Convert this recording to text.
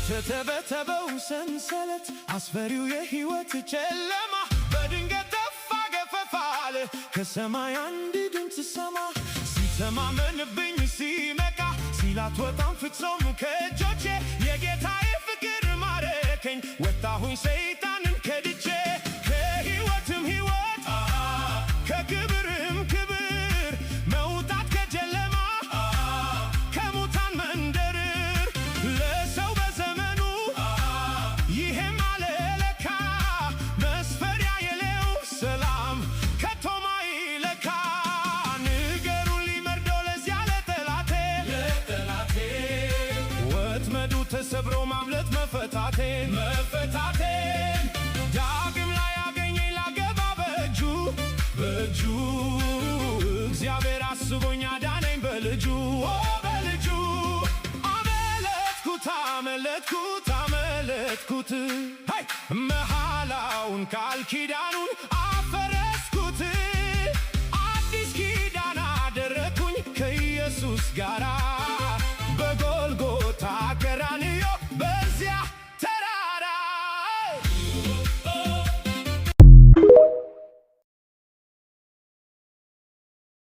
የተተበተበው ሰንሰለት አስፈሪው የሕይወት ጨለማ በድንገት ተፋ ገፈፋለ። ከሰማይ አንድ ድምፅ ሰማ ሲተማመንብኝ ሲመካ ሲላት ወጣም ፍጹም ከእጆቼ የጌታዬ ፍቅር ማረከኝ። ወጣሁኝ ሰይጣንን ከድቼ ከሕይወትም ሕይወት ከክብርም ክብር መውጣት ከጨለማ ከሙታን መንደር ለሰው በዘመኑ ይሄም አለለካ መስፈሪያ የለው ሰላም ከቶማ ይለካ። ንገሩን ሊመርዶ ለዚያ ለጠላቴ ወጥመዱ ተሰብሮ ማምለጥ መፈታቴን ዳግም ላይ ያገኘኝ ላገባ በእጁ እግዚአብሔር አስቦኝ አዳነኝ በልጁ አመለጥኩት መሐላውን ቃል ኪዳኑን አፈረስኩት። አዲስ ኪዳን አደረግኩኝ ከኢየሱስ ጋራ በጎልጎታ